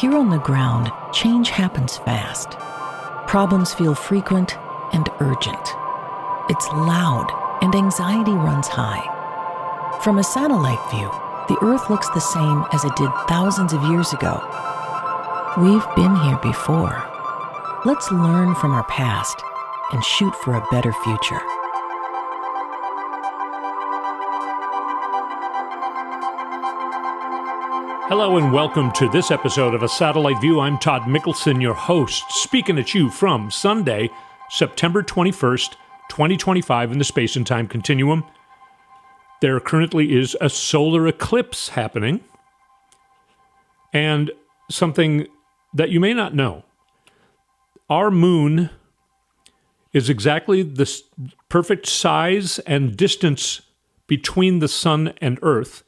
Here on the ground, change happens fast. Problems feel frequent and urgent. It's loud and anxiety runs high. From a satellite view, the Earth looks the same as it did thousands of years ago. We've been here before. Let's learn from our past and shoot for a better future. Hello and welcome to this episode of A Satellite View. I'm Todd Mickelson, your host, speaking at you from Sunday, September 21st, 2025 in the space and time continuum. There currently is a solar eclipse happening, and something that you may not know. Our moon is exactly the perfect size and distance between the sun and Earth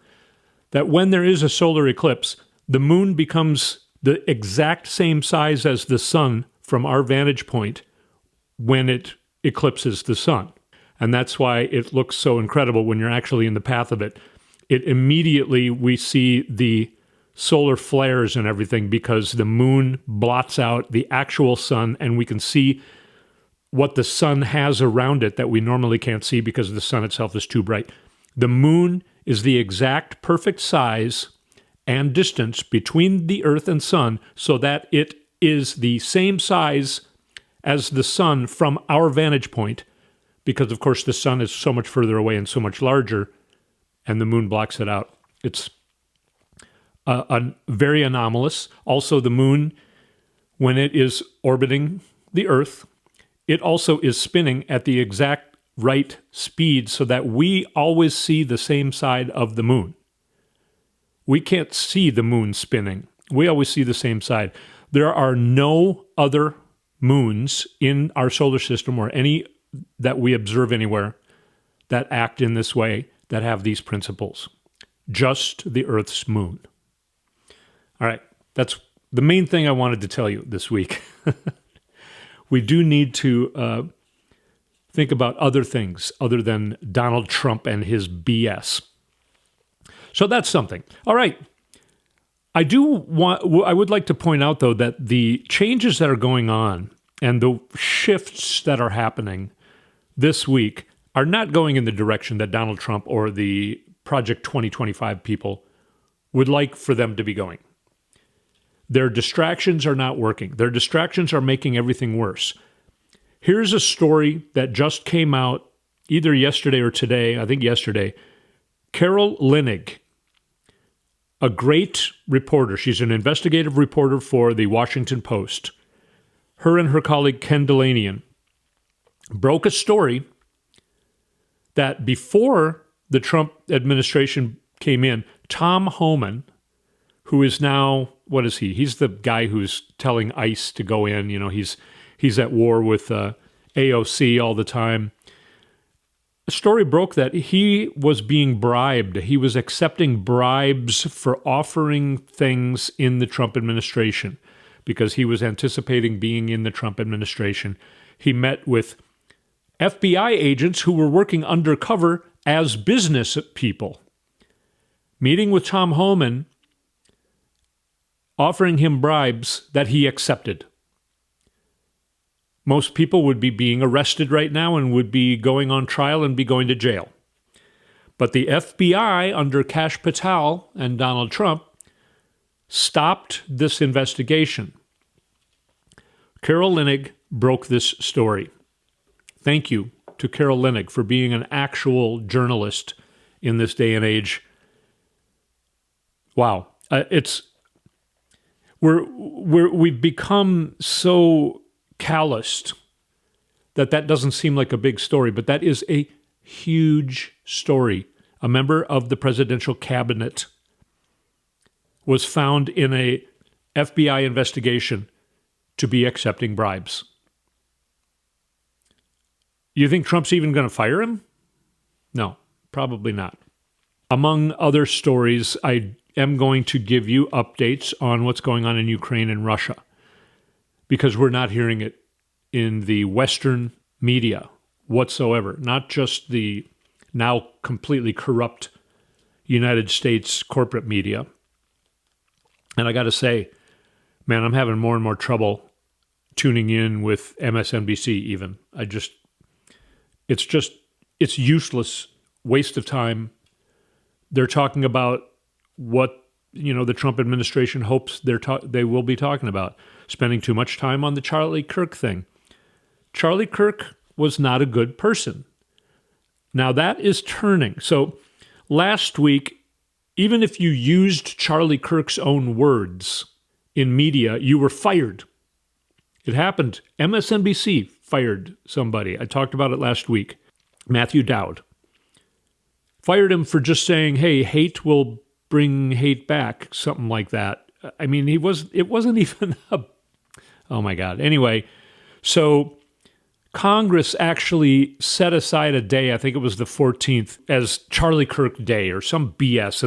that when there is a solar eclipse, the moon becomes the exact same size as the sun from our vantage point when it eclipses the sun. And that's why it looks so incredible when you're actually in the path of it. It immediately, we see the solar flares and everything because the moon blots out the actual sun and we can see what the sun has around it that we normally can't see because the sun itself is too bright. The moon is the exact perfect size and distance between the Earth and sun so that it is the same size as the sun from our vantage point because, of course, the sun is so much further away and so much larger, and the moon blocks it out. It's very anomalous. Also, the moon, when it is orbiting the Earth, it also is spinning at the exact right speed so that we always see the same side of the moon. We can't see the moon spinning. We always see the same side. There are no other moons in our solar system or any that we observe anywhere that act in this way, that have these principles. Just the Earth's moon. All right, that's the main thing I wanted to tell you this week. We do need to think about other things other than Donald Trump and his BS. So that's something. All right. I would like to point out, though, that the changes that are going on and the shifts that are happening this week are not going in the direction that Donald Trump or the Project 2025 people would like for them to be going. Their distractions are not working. Their distractions are making everything worse. Here's a story that just came out either yesterday or today, I think yesterday. Carol Leonnig, a great reporter. She's an investigative reporter for the Washington Post. Her and her colleague Ken Delanian broke a story that before the Trump administration came in, Tom Homan, who is now, what is he? He's the guy who's telling ICE to go in. You know, he's at war with AOC all the time. A story broke that he was being bribed. He was accepting bribes for offering things in the Trump administration because he was anticipating being in the Trump administration. He met with FBI agents who were working undercover as business people, meeting with Tom Homan, offering him bribes that he accepted. Most people would be being arrested right now and would be going on trial and be going to jail. But the FBI, under Kash Patel and Donald Trump, stopped this investigation. Carol Leonnig broke this story. Thank you to Carol Leonnig for being an actual journalist in this day and age. Wow. We've become so calloused that doesn't seem like a big story, but that is a huge story. A member of the presidential cabinet was found in a FBI investigation to be accepting bribes. You think Trump's even going to fire him? No, probably not. Among other stories, I am going to give you updates on what's going on in Ukraine and Russia, because we're not hearing it in the Western media whatsoever, not just the now completely corrupt United States corporate media. And I got to say, Man, I'm having more and more trouble tuning in with MSNBC even. It's useless, waste of time. They're talking about what, the Trump administration hopes they will be talking about, spending too much time on the Charlie Kirk thing. Charlie Kirk was not a good person. Now that is turning. So last week, even if you used Charlie Kirk's own words in media, you were fired. It happened. MSNBC fired somebody. I talked about it last week. Matthew Dowd. Fired him for just saying, hey, hate will bring hate back, something like that. I mean, it wasn't even oh my God. Anyway, so Congress actually set aside a day, I think it was the 14th, as Charlie Kirk Day or some BS,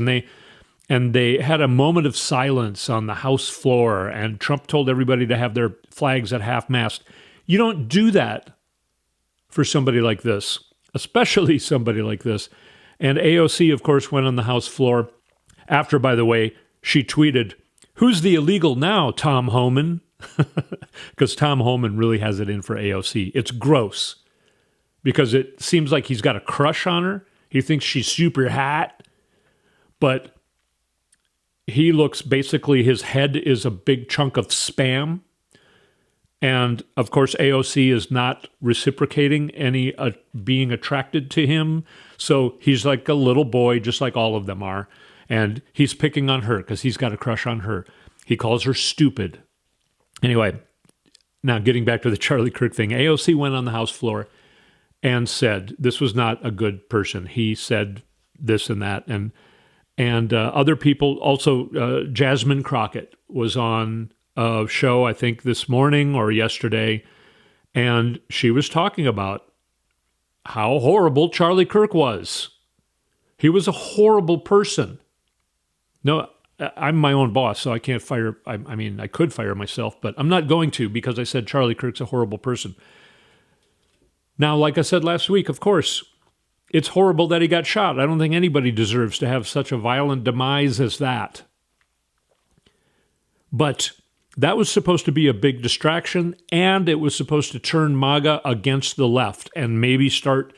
and they had a moment of silence on the House floor, and Trump told everybody to have their flags at half-mast. You don't do that for somebody like this, especially somebody like this. And AOC, of course, went on the House floor after, by the way, she tweeted, "Who's the illegal now, Tom Homan?" Because Tom Homan really has it in for AOC. It's gross because it seems like he's got a crush on her. He thinks she's super hot, but he looks basically, his head is a big chunk of spam. And of course, AOC is not reciprocating any being attracted to him. So he's like a little boy, just like all of them are. And he's picking on her because he's got a crush on her. He calls her stupid. Anyway, now getting back to the Charlie Kirk thing, AOC went on the House floor and said this was not a good person. He said this and that. And other people, also Jasmine Crockett was on a show, I think this morning or yesterday, and she was talking about how horrible Charlie Kirk was. He was a horrible person. No, I'm my own boss, so I can't fire. I mean, I could fire myself, but I'm not going to because I said Charlie Kirk's a horrible person. Now, like I said last week, of course, it's horrible that he got shot. I don't think anybody deserves to have such a violent demise as that. But that was supposed to be a big distraction, and it was supposed to turn MAGA against the left and maybe start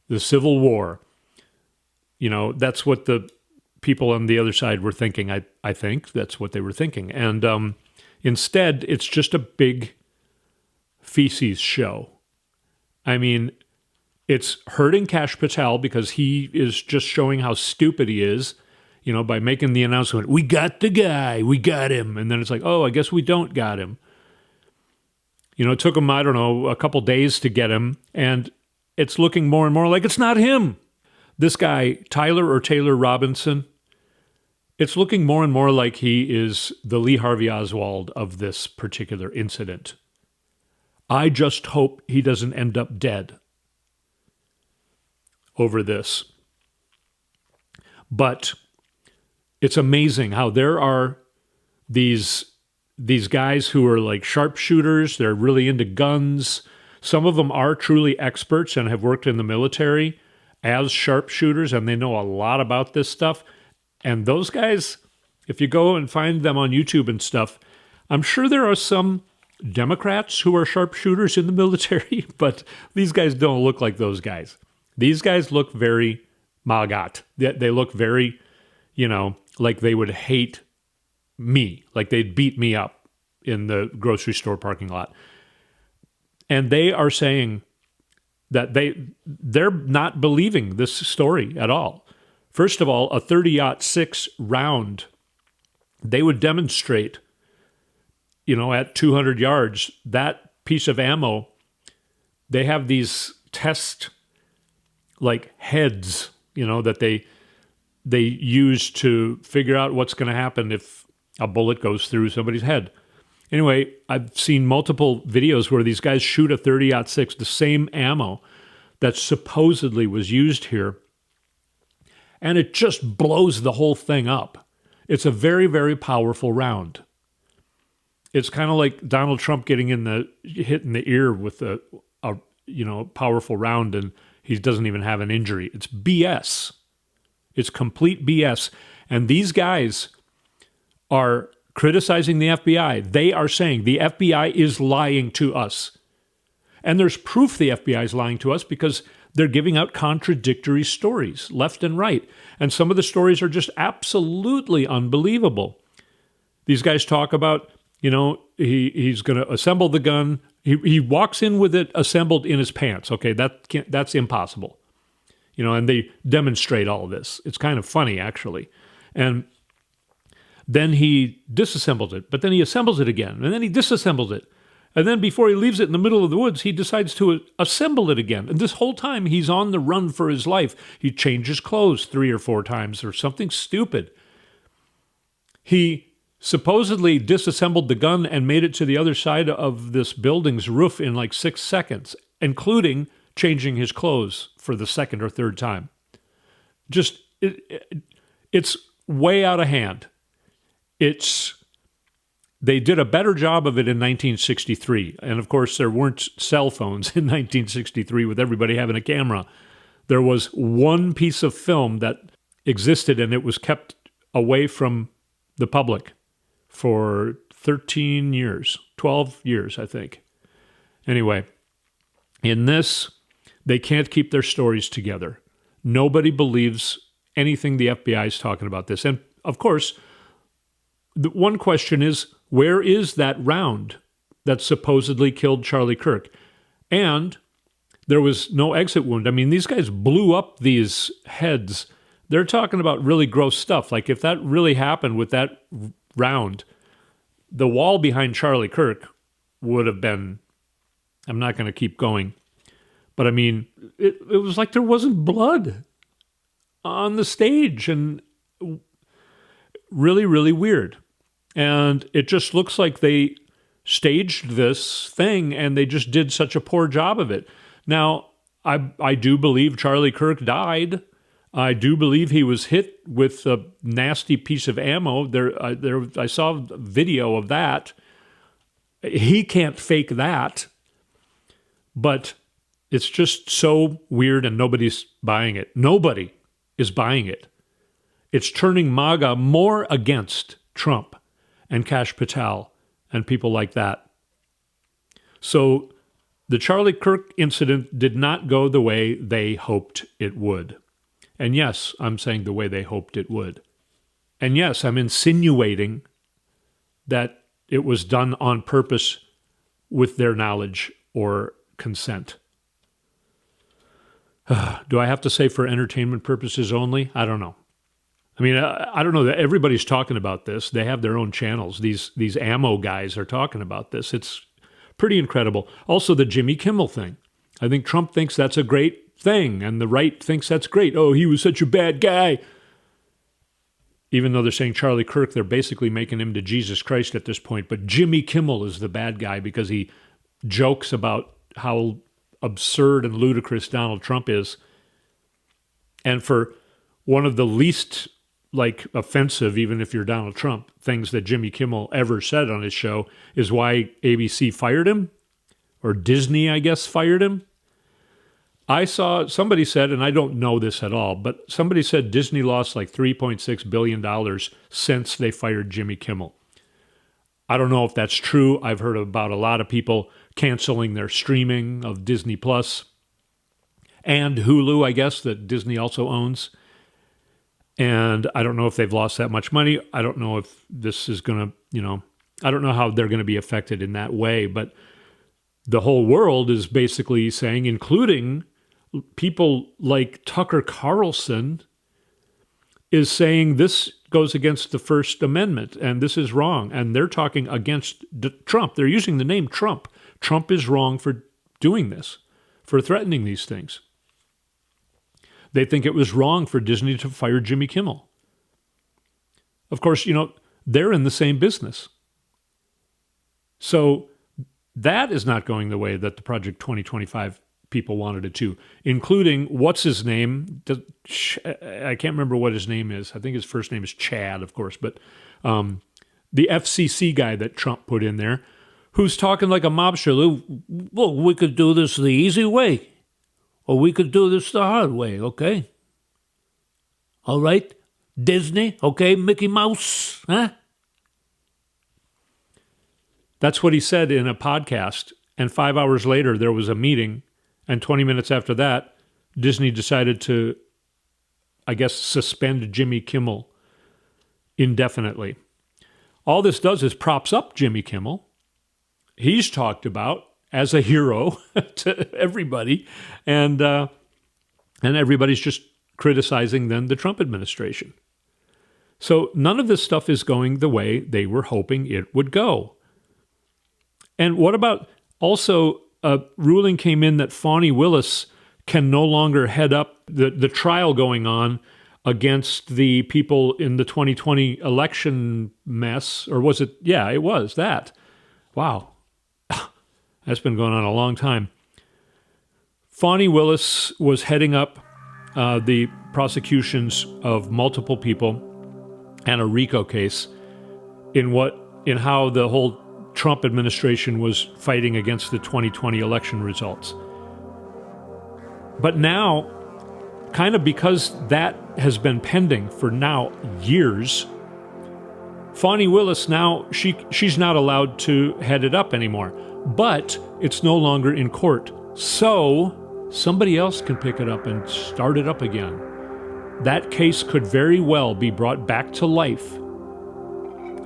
the Civil War. That's what the people on the other side were thinking. I think that's what they were thinking. And instead, it's just a big feces show. I mean, it's hurting Kash Patel because he is just showing how stupid he is, by making the announcement, we got the guy, we got him. And then it's like, oh, I guess we don't got him. It took him, I don't know, a couple days to get him. And it's looking more and more like it's not him. This guy, Taylor Robinson, it's looking more and more like he is the Lee Harvey Oswald of this particular incident. I just hope he doesn't end up dead over this. But it's amazing how there are these guys who are like sharpshooters. They're really into guns. Some of them are truly experts and have worked in the military as sharpshooters, and they know a lot about this stuff. And those guys, if you go and find them on YouTube and stuff, I'm sure there are some Democrats who are sharpshooters in the military, but these guys don't look like those guys. These guys look very MAGAt. They look very, like they would hate me, like they'd beat me up in the grocery store parking lot. And they are saying that they're not believing this story at all. First of all, a 30-06 round, they would demonstrate, at 200 yards, that piece of ammo, they have these test, like heads, that they use to figure out what's going to happen if a bullet goes through somebody's head. Anyway, I've seen multiple videos where these guys shoot a 30-06, the same ammo that supposedly was used here, and it just blows the whole thing up. It's a very, very powerful round. It's kind of like Donald Trump getting hit in the ear with a powerful round, and he doesn't even have an injury. It's BS. It's complete BS. And these guys are criticizing the FBI. They are saying the FBI is lying to us. And there's proof the FBI is lying to us because they're giving out contradictory stories left and right. And some of the stories are just absolutely unbelievable. These guys talk about, he's going to assemble the gun. He walks in with it assembled in his pants. Okay, that's impossible. And they demonstrate all of this. It's kind of funny, actually. And then he disassembles it, but then he assembles it again, and then he disassembles it. And then before he leaves it in the middle of the woods, he decides to assemble it again. And this whole time, he's on the run for his life. He changes clothes 3 or 4 times or something stupid. He supposedly disassembled the gun and made it to the other side of this building's roof in like 6 seconds, including changing his clothes for the 2nd or 3rd time. It's way out of hand. They did a better job of it in 1963. And of course, there weren't cell phones in 1963 with everybody having a camera. There was one piece of film that existed, and it was kept away from the public for 13 years, 12 years, I think. Anyway, in this, they can't keep their stories together. Nobody believes anything the FBI is talking about this. And of course, the one question is, where is that round that supposedly killed Charlie Kirk? And there was no exit wound. I mean, these guys blew up these heads. They're talking about really gross stuff. Like if that really happened with that round, the wall behind Charlie Kirk would have been, I'm not going to keep going, but I mean, it was like there wasn't blood on the stage, and really, really weird. And it just looks like they staged this thing and they just did such a poor job of it. Now, I do believe Charlie Kirk died. I do believe he was hit with a nasty piece of ammo. I saw a video of that. He can't fake that. But it's just so weird and nobody's buying it. Nobody is buying it. It's turning MAGA more against Trump and Kash Patel and people like that. So the Charlie Kirk incident did not go the way they hoped it would. And yes, I'm saying the way they hoped it would. And yes, I'm insinuating that it was done on purpose with their knowledge or consent. Do I have to say for entertainment purposes only? I don't know. I mean, I don't know that everybody's talking about this. They have their own channels. These ammo guys are talking about this. It's pretty incredible. Also, the Jimmy Kimmel thing. I think Trump thinks that's a great thing, and the right thinks that's great. Oh, he was such a bad guy. Even though they're saying Charlie Kirk, they're basically making him to Jesus Christ at this point. But Jimmy Kimmel is the bad guy because he jokes about how absurd and ludicrous Donald Trump is. And for one of the least offensive, even if you're Donald Trump, things that Jimmy Kimmel ever said on his show is why ABC fired him, or Disney, I guess, fired him. I saw somebody said, and I don't know this at all, but somebody said Disney lost like $3.6 billion since they fired Jimmy Kimmel. I don't know if that's true. I've heard about a lot of people canceling their streaming of Disney Plus and Hulu, I guess, that Disney also owns. And I don't know if they've lost that much money. I don't know if this is going to, I don't know how they're going to be affected in that way. But the whole world is basically saying, including people like Tucker Carlson, is saying this goes against the First Amendment and this is wrong. And they're talking against Trump. They're using the name Trump. Trump is wrong for doing this, for threatening these things. They think it was wrong for Disney to fire Jimmy Kimmel. Of course, they're in the same business. So that is not going the way that the Project 2025 people wanted it to, including, what's his name? I can't remember what his name is. I think his first name is Chad, of course, but the FCC guy that Trump put in there, who's talking like a mobster. Well, we could do this the easy way. Or we could do this the hard way, okay? All right? Disney, okay? Mickey Mouse, huh? That's what he said in a podcast. And 5 hours later, there was a meeting. And 20 minutes after that, Disney decided to, I guess, suspend Jimmy Kimmel indefinitely. All this does is props up Jimmy Kimmel. He's talked about as a hero to everybody. And everybody's just criticizing then the Trump administration. So none of this stuff is going the way they were hoping it would go. And what about also a ruling came in that Fani Willis can no longer head up the trial going on against the people in the 2020 election mess, or was it? Yeah, it was that. Wow. That's been going on a long time. Fani Willis was heading up the prosecutions of multiple people and a RICO case in how the whole Trump administration was fighting against the 2020 election results. But now, kind of because that has been pending for now years, Fani Willis now, she's not allowed to head it up anymore. But it's no longer in court. So somebody else can pick it up and start it up again. That case could very well be brought back to life.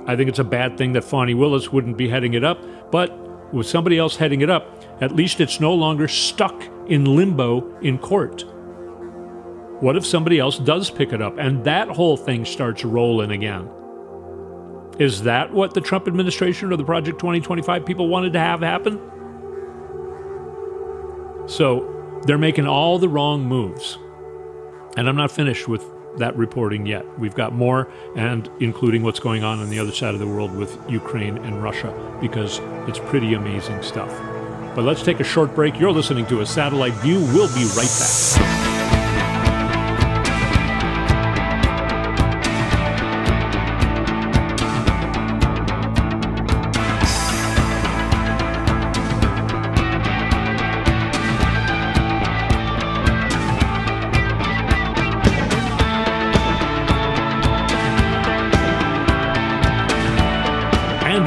I think it's a bad thing that Fani Willis wouldn't be heading it up, but with somebody else heading it up, at least it's no longer stuck in limbo in court. What if somebody else does pick it up and that whole thing starts rolling again? Is that what the Trump administration or the Project 2025 people wanted to have happen? So they're making all the wrong moves. And I'm not finished with that reporting yet. We've got more, and including what's going on the other side of the world with Ukraine and Russia, because it's pretty amazing stuff. But let's take a short break. You're listening to A Satellite View. We'll be right back.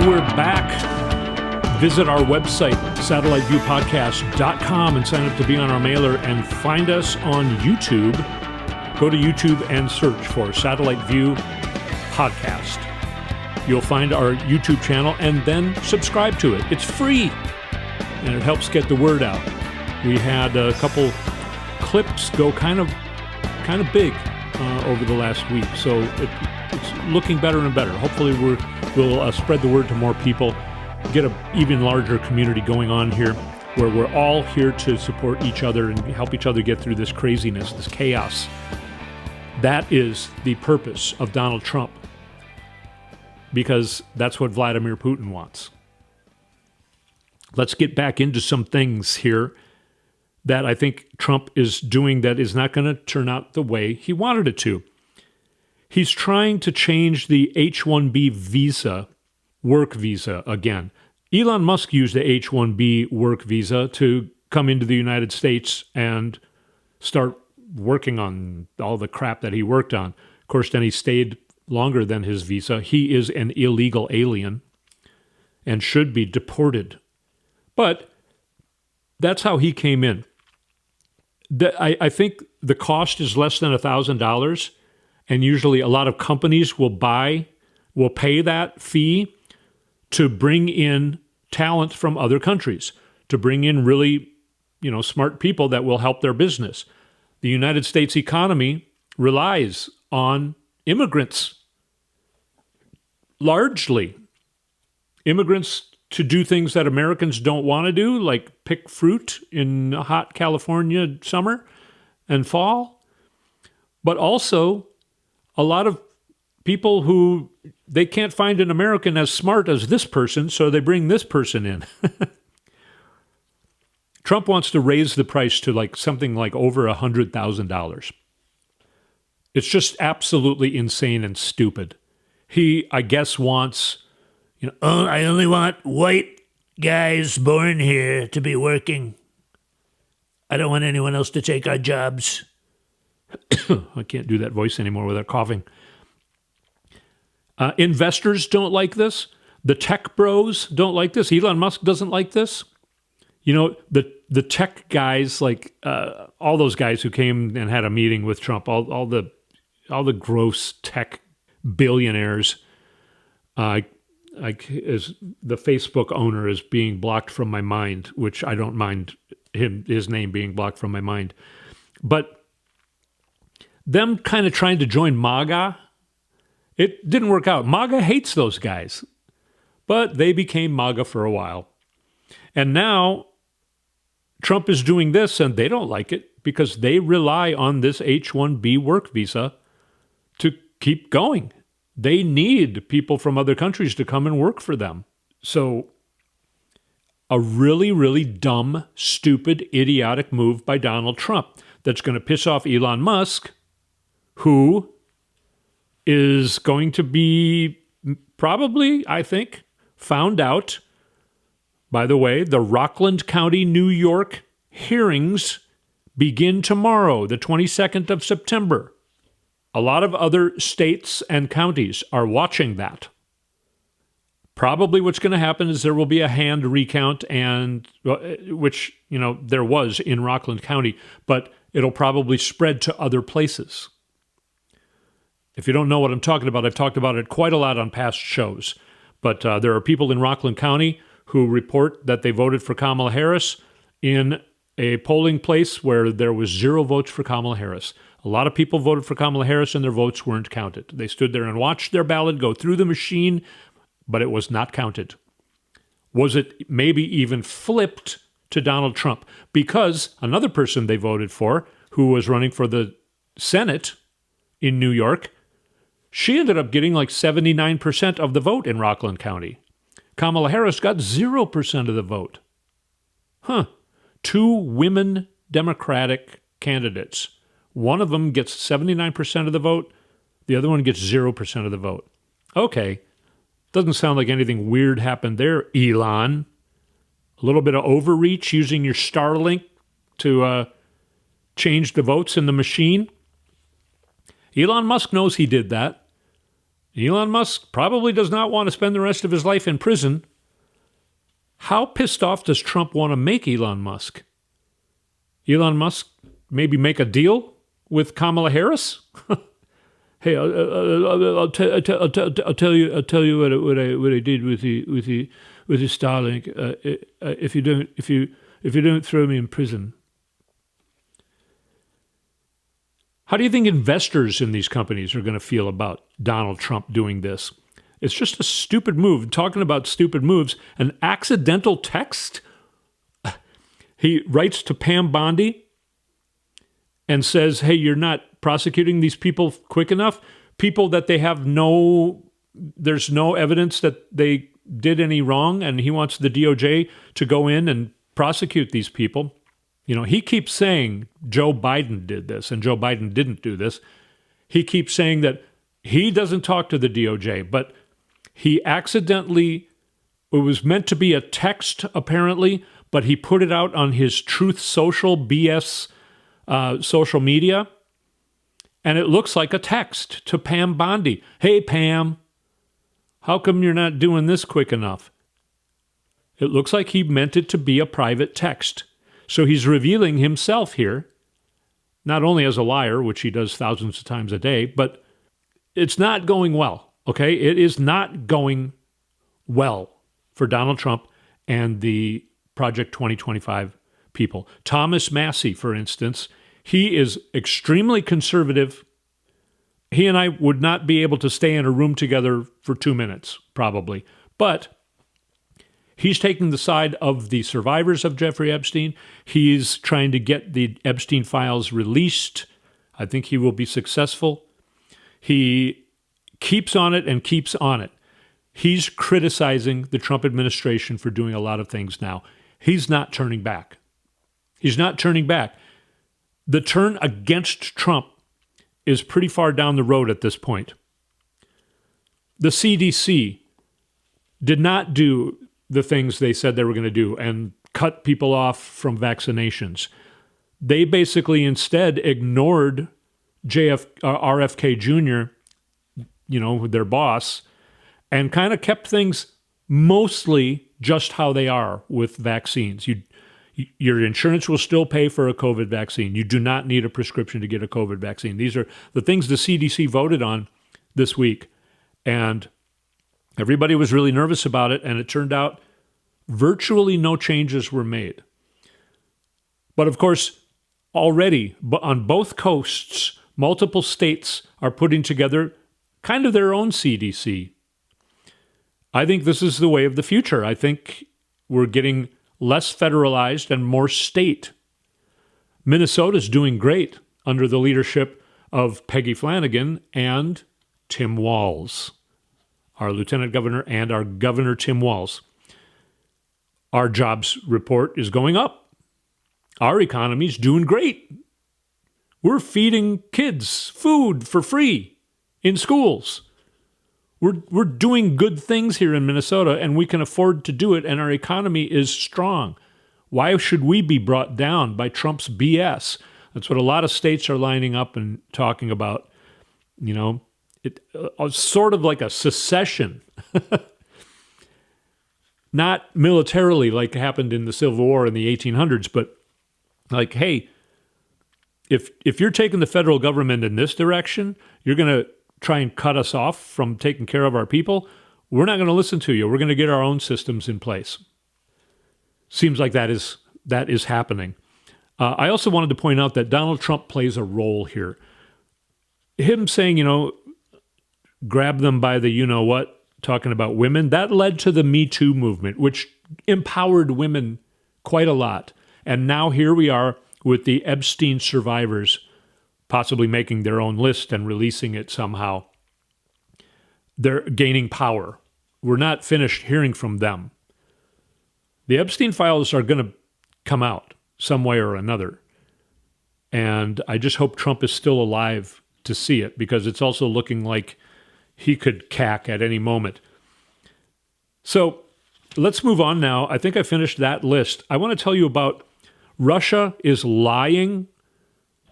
We're back. Visit our website, satelliteviewpodcast.com, and sign up to be on our mailer and find us on YouTube. Go to YouTube and search for Satellite View Podcast. You'll find our YouTube channel and then subscribe to it. It's free, and it helps get the word out. We had a couple clips go kind of big over the last week, so it's looking better and better. Hopefully we'll spread the word to more people, get an even larger community going on here where we're all here to support each other and help each other get through this craziness, this chaos. That is the purpose of Donald Trump, because that's what Vladimir Putin wants. Let's get back into some things here that I think Trump is doing that is not going to turn out the way he wanted it to. He's trying to change the H-1B visa, work visa, again. Elon Musk used the H-1B work visa to come into the United States and start working on all the crap that he worked on. Of course, then he stayed longer than his visa. He is an illegal alien and should be deported. But that's how he came in. I think the cost is less than $1,000. And usually a lot of companies will pay that fee to bring in talent from other countries, to bring in really, smart people that will help their business. The United States economy relies on immigrants, largely. Immigrants to do things that Americans don't want to do, like pick fruit in a hot California summer and fall, but also a lot of people who they can't find an American as smart as this person, so they bring this person in. Trump wants to raise the price to something like over $100,000. It's just absolutely insane and stupid. He, I guess, wants, I only want white guys born here to be working. I don't want anyone else to take our jobs. I can't do that voice anymore without coughing. Investors don't like this. The tech bros don't like this. Elon Musk doesn't like this. You know, the tech guys, like all those guys who came and had a meeting with Trump, all the gross tech billionaires, as the Facebook owner is being blocked from my mind, which I don't mind his name being blocked from my mind. But them kind of trying to join MAGA, it didn't work out. MAGA hates those guys, but they became MAGA for a while. And now Trump is doing this and they don't like it because they rely on this H-1B work visa to keep going. They need people from other countries to come and work for them. So a really, really dumb, stupid, idiotic move by Donald Trump that's going to piss off Elon Musk, who is going to be probably, I think, found out. By the way, the Rockland County, New York hearings begin tomorrow, the 22nd of September. A lot of other states and counties are watching that. Probably what's going to happen is there will be a hand recount, and which, there was in Rockland County, but it'll probably spread to other places. If you don't know what I'm talking about, I've talked about it quite a lot on past shows. But there are people in Rockland County who report that they voted for Kamala Harris in a polling place where there was 0 votes for Kamala Harris. A lot of people voted for Kamala Harris and their votes weren't counted. They stood there and watched their ballot go through the machine, but it was not counted. Was it maybe even flipped to Donald Trump? Because another person they voted for, who was running for the Senate in New York, she ended up getting like 79% of the vote in Rockland County. Kamala Harris got 0% of the vote. 2 women Democratic candidates. One of them gets 79% of the vote. The other one gets 0% of the vote. Okay. Doesn't sound like anything weird happened there, Elon. A little bit of overreach using your Starlink to change the votes in the machine. Elon Musk knows he did that. Elon Musk probably does not want to spend the rest of his life in prison. How pissed off does Trump want to make Elon Musk? Elon Musk maybe make a deal with Kamala Harris? Hey, I'll tell you what I did with the Starlink. If you don't throw me in prison. How do you think investors in these companies are going to feel about Donald Trump doing this? It's just a stupid move. Talking about stupid moves, an accidental text. He writes to Pam Bondi and says, hey, you're not prosecuting these people quick enough. People that there's no evidence that they did any wrong, and he wants the DOJ to go in and prosecute these people. He keeps saying Joe Biden did this, and Joe Biden didn't do this. He keeps saying that he doesn't talk to the DOJ, but he accidentally, it was meant to be a text apparently, but he put it out on his Truth Social BS social media, and it looks like a text to Pam Bondi. Hey, Pam, how come you're not doing this quick enough? It looks like he meant it to be a private text. So he's revealing himself here, not only as a liar, which he does thousands of times a day, but it's not going well, okay? It is not going well for Donald Trump and the Project 2025 people. Thomas Massey, for instance, he is extremely conservative. He and I would not be able to stay in a room together for 2 minutes, probably. But he's taking the side of the survivors of Jeffrey Epstein. He's trying to get the Epstein files released. I think he will be successful. He keeps on it and keeps on it. He's criticizing the Trump administration for doing a lot of things now. He's not turning back. He's not turning back. The turn against Trump is pretty far down the road at this point. The CDC did not do the things they said they were going to do and cut people off from vaccinations. They basically instead ignored RFK Jr., their boss, and kind of kept things mostly just how they are with vaccines. Your insurance will still pay for a COVID vaccine. You do not need a prescription to get a COVID vaccine. These are the things the CDC voted on this week. And everybody was really nervous about it, and it turned out virtually no changes were made. But of course, already on both coasts, multiple states are putting together kind of their own CDC. I think this is the way of the future. I think we're getting less federalized and more state. Minnesota's doing great under the leadership of Peggy Flanagan and Tim Walz, our lieutenant governor and our governor, Tim Walz. Our jobs report is going up. Our economy's doing great. We're feeding kids food for free in schools. We're doing good things here in Minnesota, and we can afford to do it, and our economy is strong. Why should we be brought down by Trump's BS? That's what a lot of states are lining up and talking about. You know, sort of like a secession. Not militarily like happened in the Civil War in the 1800s, but like, hey, if you're taking the federal government in this direction, you're going to try and cut us off from taking care of our people, we're not going to listen to you. We're going to get our own systems in place. Seems like that is happening. I also wanted to point out that Donald Trump plays a role here. Him saying, grab them by the you-know-what, talking about women, that led to the Me Too movement, which empowered women quite a lot. And now here we are with the Epstein survivors possibly making their own list and releasing it somehow. They're gaining power. We're not finished hearing from them. The Epstein files are going to come out some way or another. And I just hope Trump is still alive to see it, because it's also looking like he could cack at any moment. So let's move on now. I think I finished that list. I want to tell you about Russia is lying,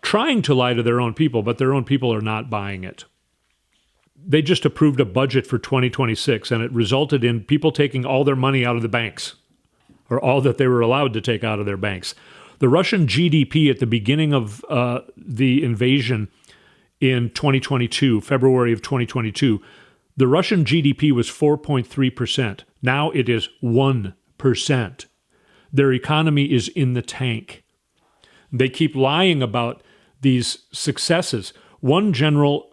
trying to lie to their own people, but their own people are not buying it. They just approved a budget for 2026, and it resulted in people taking all their money out of the banks, or all that they were allowed to take out of their banks. The Russian GDP at the beginning of the invasion in 2022, February of 2022, the Russian GDP was 4.3%. Now it is 1%. Their economy is in the tank. They keep lying about these successes. One general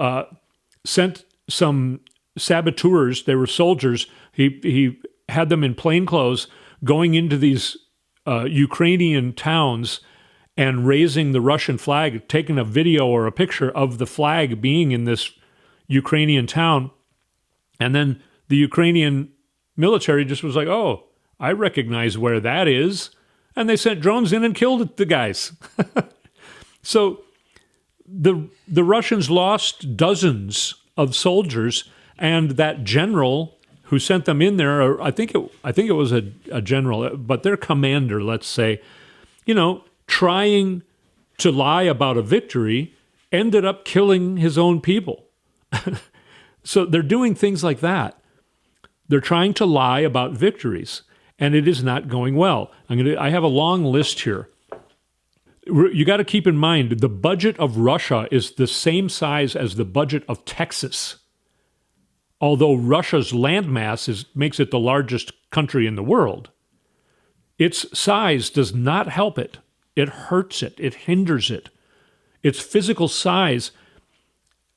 sent some saboteurs, they were soldiers, he had them in plain clothes going into these Ukrainian towns and raising the Russian flag, taking a video or a picture of the flag being in this Ukrainian town. And then the Ukrainian military just was like, oh, I recognize where that is. And they sent drones in and killed the guys. So the Russians lost dozens of soldiers, and that general who sent them in there, or I think it was a general, but their commander, let's say, trying to lie about a victory, ended up killing his own people. So they're doing things like that. They're trying to lie about victories, and it is not going well. I have a long list here. You got to keep in mind, the budget of Russia is the same size as the budget of Texas. Although Russia's landmass makes it the largest country in the world, its size does not help it. It hurts it. It hinders it. Its physical size,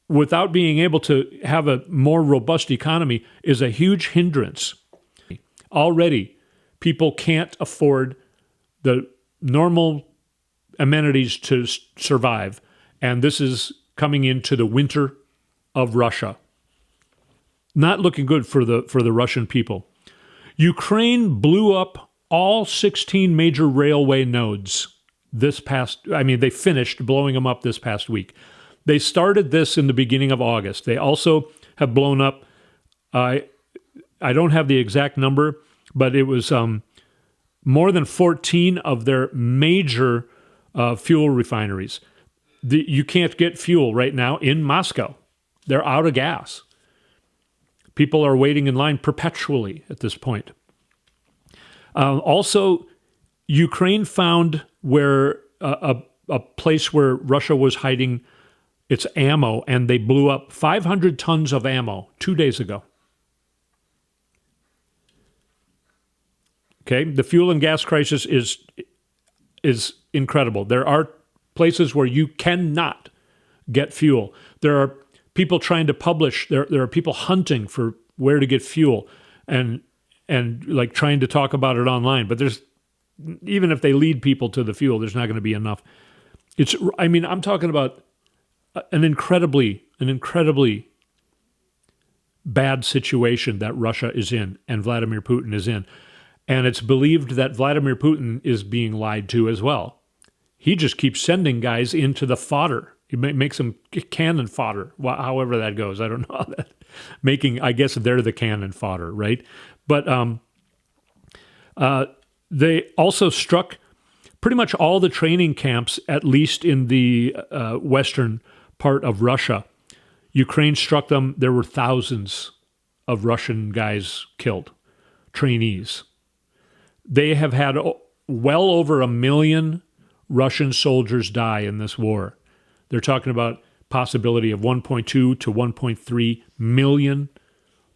without being able to have a more robust economy, is a huge hindrance. Already, people can't afford the normal amenities to survive, and this is coming into the winter of Russia. Not looking good for the Russian people. Ukraine blew up all 16 major railway nodes they finished blowing them up this past week. They started this in the beginning of August. They also have blown up, I don't have the exact number, but it was more than 14 of their major fuel refineries. You can't get fuel right now in Moscow. They're out of gas. People are waiting in line perpetually at this point. Also, Ukraine found where a place where Russia was hiding its ammo, and they blew up 500 tons of ammo 2 days ago. Okay, the fuel and gas crisis is incredible. There are places where you cannot get fuel. There are people trying to publish. There are people hunting for where to get fuel, and like trying to talk about it online. But there's, even if they lead people to the fuel, there's not going to be enough. I'm talking about an incredibly bad situation that Russia is in and Vladimir Putin is in. And it's believed that Vladimir Putin is being lied to as well. He just keeps sending guys into the fodder. He makes them cannon fodder, however that goes. I don't know how that I guess they're the cannon fodder, right? But they also struck pretty much all the training camps, at least in the western part of Russia. Ukraine struck them. There were thousands of Russian guys killed, trainees. They have had well over 1 million Russian soldiers die in this war. They're talking about possibility of 1.2 to 1.3 million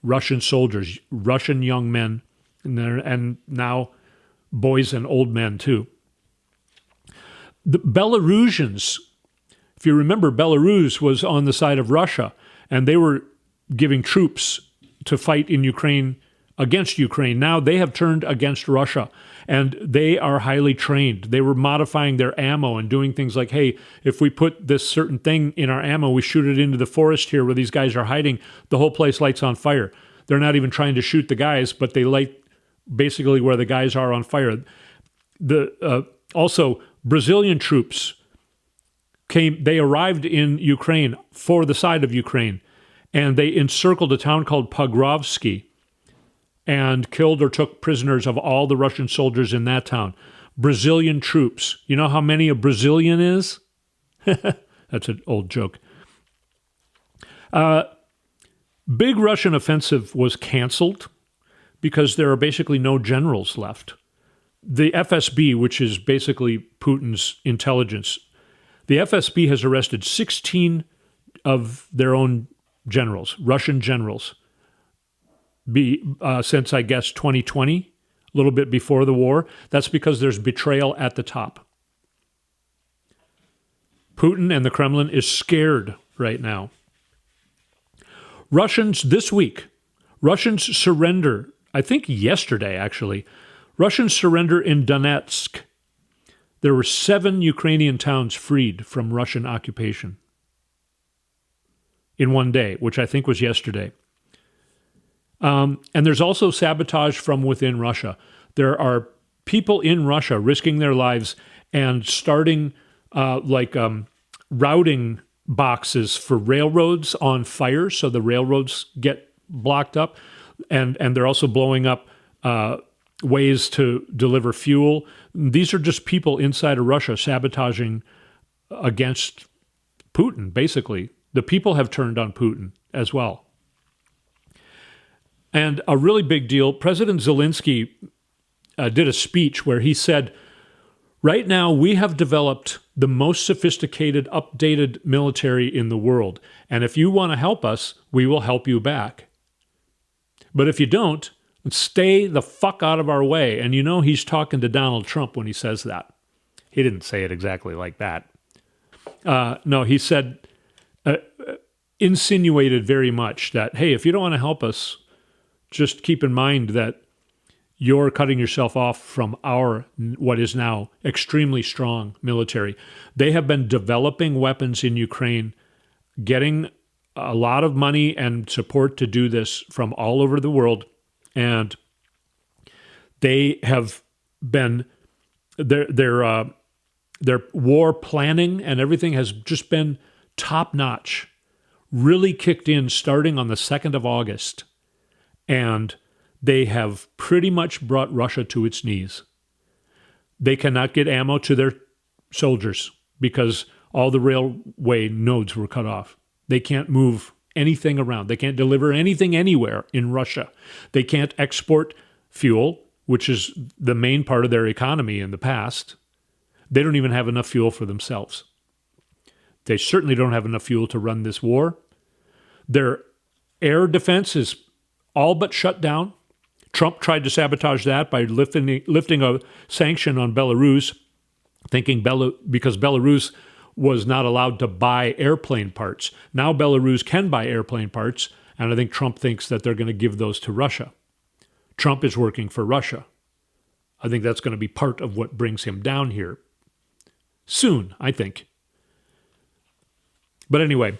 Russian soldiers, Russian young men, and now boys and old men too. The Belarusians, if you remember, Belarus was on the side of Russia, and they were giving troops to fight in Ukraine against Ukraine. Now they have turned against Russia, and they are highly trained. They were modifying their ammo and doing things like, hey, if we put this certain thing in our ammo, we shoot it into the forest here where these guys are hiding, the whole place lights on fire. They're not even trying to shoot the guys, but they light basically where the guys are on fire. Also, Brazilian troops they arrived in Ukraine for the side of Ukraine, and they encircled a town called Pogrovsky and killed or took prisoners of all the Russian soldiers in that town. Brazilian troops. You know how many a Brazilian is? That's an old joke. Big Russian offensive was canceled because there are basically no generals left. The FSB, which is basically Putin's intelligence, the FSB has arrested 16 of their own generals, Russian generals, since, I guess, 2020, a little bit before the war. That's because there's betrayal at the top. Putin and the Kremlin is scared right now. This week, Russians surrender, I think yesterday actually, Russians surrender in Donetsk. There were 7 Ukrainian towns freed from Russian occupation in one day, which I think was yesterday. And there's also sabotage from within Russia. There are people in Russia risking their lives and starting routing boxes for railroads on fire so the railroads get blocked up. And they're also blowing up ways to deliver fuel. These are just people inside of Russia sabotaging against Putin, basically. The people have turned on Putin as well. And a really big deal, President Zelensky did a speech where he said, right now we have developed the most sophisticated, updated military in the world. And if you want to help us, we will help you back. But if you don't, stay the fuck out of our way. And you know he's talking to Donald Trump when he says that. He didn't say it exactly like that. No, he said, insinuated very much that, hey, if you don't want to help us, just keep in mind that you're cutting yourself off from our, what is now, extremely strong military. They have been developing weapons in Ukraine, getting a lot of money and support to do this from all over the world. And they have been, their war planning and everything has just been top-notch, really kicked in starting on the 2nd of August. And they have pretty much brought Russia to its knees. They cannot get ammo to their soldiers because all the railway nodes were cut off. They can't move anything around. They can't deliver anything anywhere in Russia. They can't export fuel, which is the main part of their economy in the past. They don't even have enough fuel for themselves. They certainly don't have enough fuel to run this war. Their air defense is all but shut down. Trump tried to sabotage that by lifting a sanction on Belarus, thinking because Belarus was not allowed to buy airplane parts. Now Belarus can buy airplane parts, and I think Trump thinks that they're going to give those to Russia. Trump is working for Russia. I think that's going to be part of what brings him down here. Soon, I think. But anyway,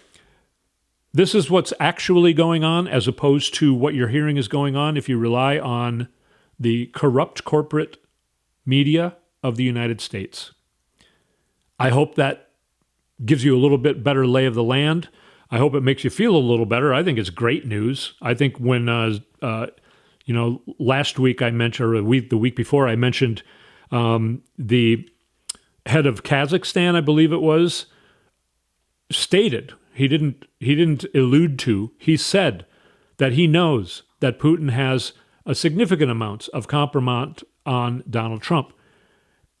this is what's actually going on as opposed to what you're hearing is going on if you rely on the corrupt corporate media of the United States. I hope that gives you a little bit better lay of the land. I hope it makes you feel a little better. I think it's great news. I think when, last week I mentioned, or the week before I mentioned the head of Kazakhstan, I believe it was, stated, he didn't allude to, he said that he knows that Putin has a significant amount of compromise on Donald Trump.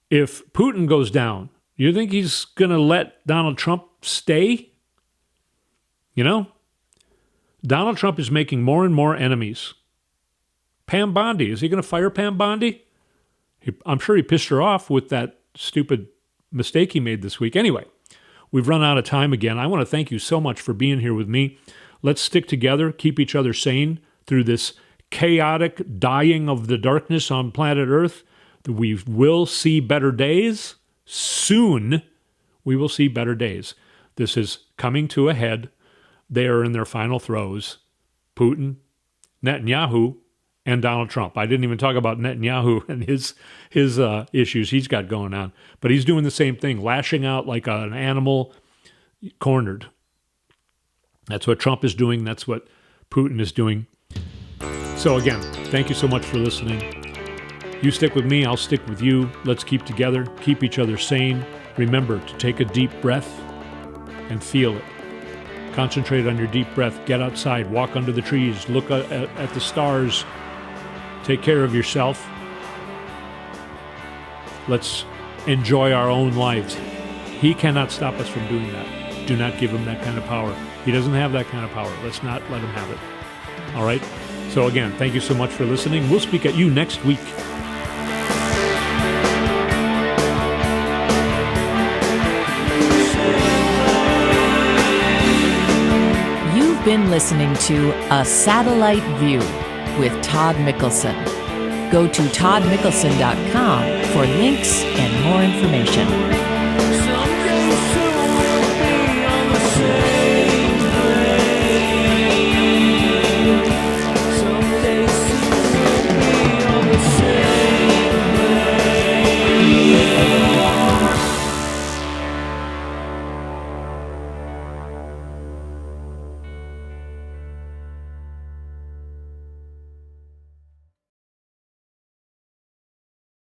If Putin goes down, you think he's going to let Donald Trump stay? You know, Donald Trump is making more and more enemies. Pam Bondi, is he going to fire Pam Bondi? I'm sure he pissed her off with that stupid mistake he made this week. Anyway, we've run out of time again. I want to thank you so much for being here with me. Let's stick together, keep each other sane through this chaotic dying of the darkness on planet Earth. We will see better days. Soon, we will see better days. This is coming to a head. They are in their final throes. Putin, Netanyahu, and Donald Trump. I didn't even talk about Netanyahu and his issues he's got going on. But he's doing the same thing, lashing out like an animal cornered. That's what Trump is doing. That's what Putin is doing. So again, thank you so much for listening. You stick with me, I'll stick with you. Let's keep together, keep each other sane. Remember to take a deep breath and feel it. Concentrate on your deep breath. Get outside, walk under the trees, look at the stars. Take care of yourself. Let's enjoy our own lives. He cannot stop us from doing that. Do not give him that kind of power. He doesn't have that kind of power. Let's not let him have it. All right? So again, thank you so much for listening. We'll speak at you next week. You've been listening to A Satellite View with Todd Mickelson. Go to toddmickelson.com for links and more information.